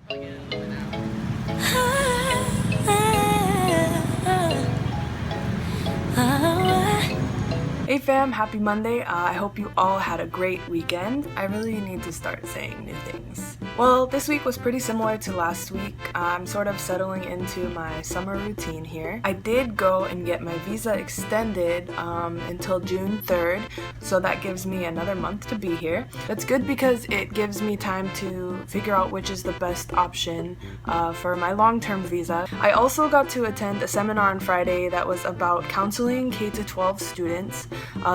Hey fam, happy Monday. I hope you all had a great weekend. I really need to start saying new things. Well, this week was pretty similar to last week. I'm sort of settling into my summer routine here. I did go and get my visa extended until June 3rd, so that gives me another month to be here. That's good because it gives me time to figure out which is the best option for my long-term visa. I also got to attend a seminar on Friday that was about counseling K-12 students,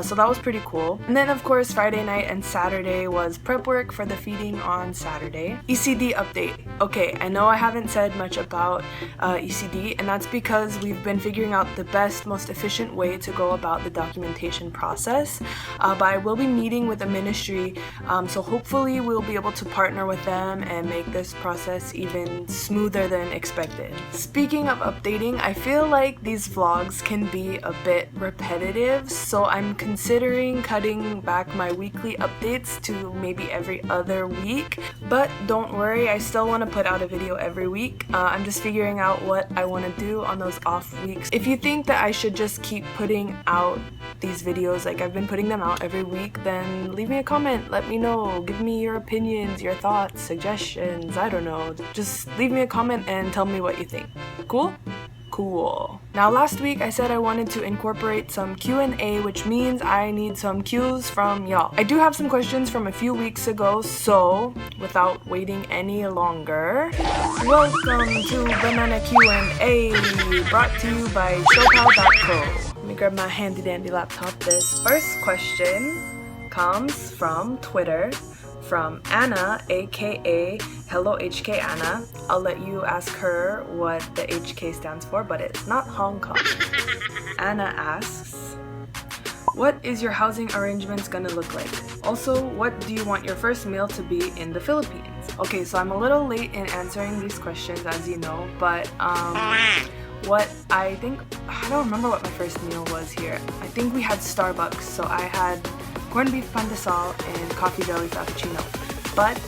so that was pretty cool. And then of course Friday night and Saturday was prep work for the feeding on Saturday. ECD update. Okay, I know I haven't said much about ECD, and that's because we've been figuring out the best, most efficient way to go about the documentation process, but I will be meeting with the ministry, so hopefully we'll be able to partner with them and make this process even smoother than expected. Speaking of updating, I feel like these vlogs can be a bit repetitive, so I'm considering cutting back my weekly updates to maybe every other week, but don't worry, I still want to put out a video every week. I'm just figuring out what I want to do on those off weeks. If you think that I should just keep putting out these videos like I've been putting them out every week, then leave me a comment, let me know, give me your opinions, your thoughts, suggestions, I don't know. Just leave me a comment and tell me what you think. Cool? Cool. Now last week I said I wanted to incorporate some Q&A, which means I need some cues from y'all. I do have some questions from a few weeks ago, so without waiting any longer, welcome to Banana Q&A, brought to you by siopao.co. Let me grab my handy dandy laptop. This first question comes from Twitter, from Anna, aka Hello HK Anna. I'll let you ask her what the HK stands for, but it's not Hong Kong. Anna asks, what is your housing arrangements gonna look like? Also, what do you want your first meal to be in the Philippines? Okay, so I'm a little late in answering these questions, as you know, but what I don't remember what my first meal was here. I think we had Starbucks, so I had corned beef pandesal and coffee jelly frappuccino. But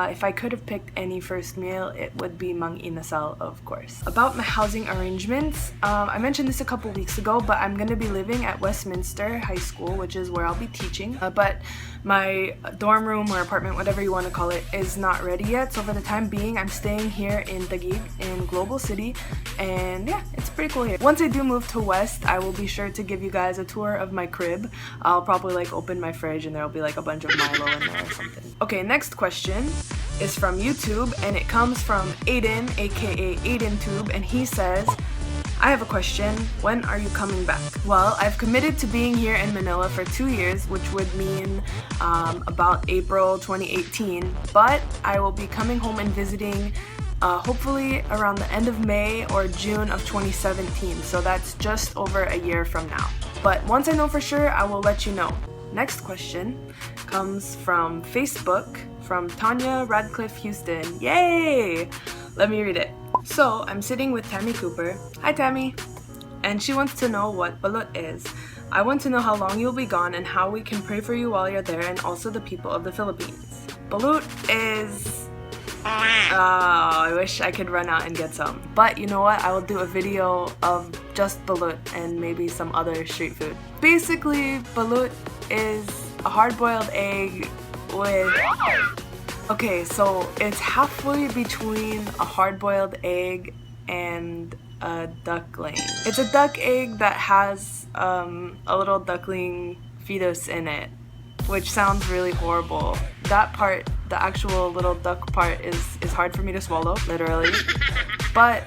if I could have picked any first meal, it would be mang inasal, of course. About my housing arrangements, I mentioned this a couple weeks ago, but I'm going to be living at Westminster High School, which is where I'll be teaching. But my dorm room or apartment, whatever you want to call it, is not ready yet. So for the time being, I'm staying here in Taguig, in Global City. And yeah, it's pretty cool here. Once I do move to West, I will be sure to give you guys a tour of my crib. I'll probably open my fridge and there'll be a bunch of Milo in there or something. Okay, next question is from YouTube, and it comes from Aiden, aka AidenTube, and he says, I have a question. When are you coming back? Well, I've committed to being here in Manila for 2 years, which would mean about April 2018, but I will be coming home and visiting hopefully around the end of May or June of 2017, so that's just over a year from now. But once I know for sure, I will let you know. Next question comes from Facebook, from Tanya Radcliffe Houston. Yay! Let me read it. So, I'm sitting with Tammy Cooper. Hi Tammy! And she wants to know what balut is. I want to know how long you'll be gone and how we can pray for you while you're there, and also the people of the Philippines. Balut is... I wish I could run out and get some. But you know what? I will do a video of just balut and maybe some other street food. Basically, balut is a hard-boiled egg with... Okay, so it's halfway between a hard-boiled egg and a duckling. It's a duck egg that has a little duckling fetus in it, which sounds really horrible. That part, the actual little duck part, is hard for me to swallow, literally. But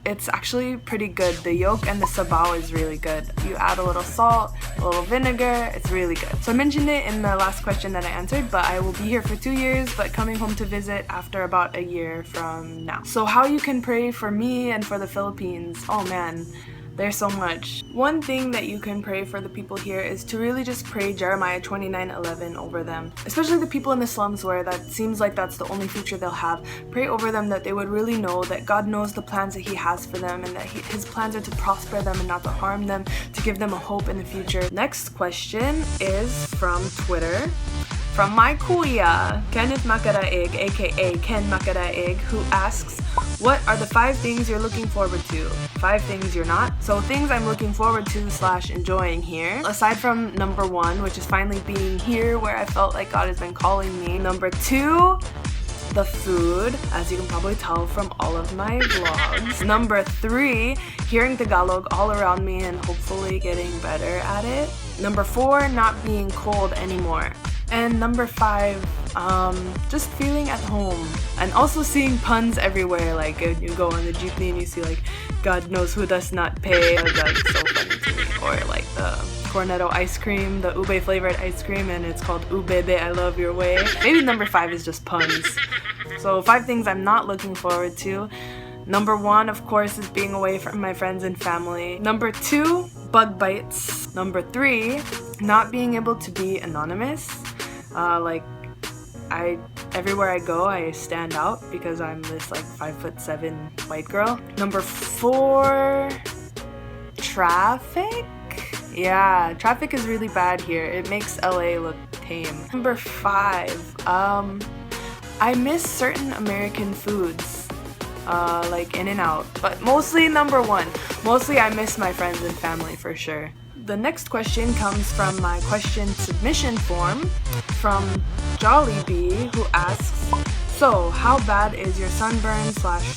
it's actually pretty good. The yolk and the sabaw is really good. You add a little salt, a little vinegar, it's really good. So I mentioned it in the last question that I answered, but I will be here for 2 years, but coming home to visit after about a year from now. So how you can pray for me and for the Philippines? Oh man, there's so much. One thing that you can pray for the people here is to really just pray Jeremiah 29:11 over them. Especially the people in the slums where that seems like that's the only future they'll have. Pray over them that they would really know that God knows the plans that He has for them, and that His plans are to prosper them and not to harm them, to give them a hope in the future. Next question is from Twitter, from my kuya, Kenneth Makaraig, aka Ken Makaraig, who asks, what are the 5 things you're looking forward to? 5 things you're not. So things I'm looking forward to / enjoying here. Aside from number 1, which is finally being here where I felt like God has been calling me. Number 2, the food, as you can probably tell from all of my vlogs. Number 3, hearing Tagalog all around me and hopefully getting better at it. Number 4, not being cold anymore. And number 5, just feeling at home. And also seeing puns everywhere, like you go on the jeepney and you see like, God knows who does not pay. That's so funny to me. Or like the cornetto ice cream, the ube flavored ice cream, and it's called Ubebe, I love your way. Maybe number 5 is just puns. So 5 things I'm not looking forward to. Number 1, of course, is being away from my friends and family. Number 2, bug bites. Number 3, not being able to be anonymous. Everywhere I go, I stand out because I'm this like 5'7" white girl. Number 4, traffic. Yeah, traffic is really bad here. It makes LA look tame. Number 5, I miss certain American foods, like In-N-Out. But mostly number 1. Mostly I miss my friends and family for sure. The next question comes from my question submission form from Jollibee, who asks, so how bad is your sunburn /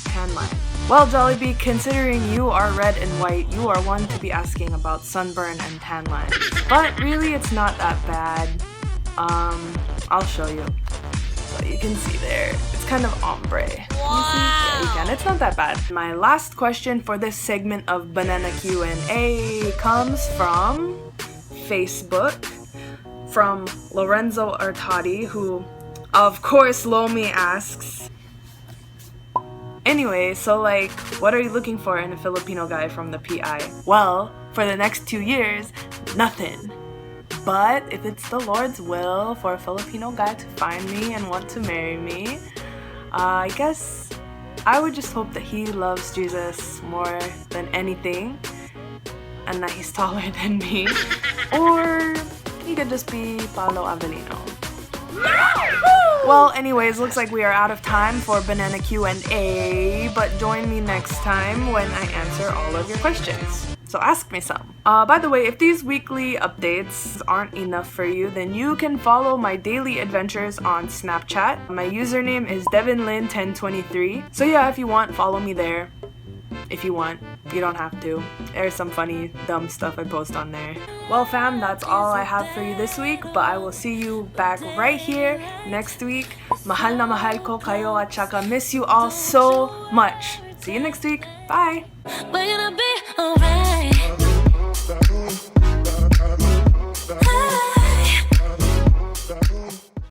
tan line? Well, Jollibee, considering you are red and white, you are one to be asking about sunburn and tan lines. But really, it's not that bad. I'll show you. But you can see there, it's kind of ombre. Wow. Yeah, you can. It's not that bad. My last question for this segment of Banana Q&A comes from Facebook, from Lorenzo Artadi, who, of course, Lomi asks, anyway, so like, what are you looking for in a Filipino guy from the PI? Well, for the next 2 years, nothing. But if it's the Lord's will for a Filipino guy to find me and want to marry me, I guess I would just hope that he loves Jesus more than anything and that he's taller than me. Or he could just be Paolo Avellino. Well, anyways, looks like we are out of time for Banana Q&A, but join me next time when I answer all of your questions. So ask me some. By the way, if these weekly updates aren't enough for you, then you can follow my daily adventures on Snapchat. My username is DevinLin1023. So yeah, if you want, follow me there. If you want, you don't have to. There's some funny, dumb stuff I post on there. Well fam, that's all I have for you this week, but I will see you back right here next week. Mahal na mahal ko kayo at saka miss you all so much. See you next week. Bye! We're gonna be alright.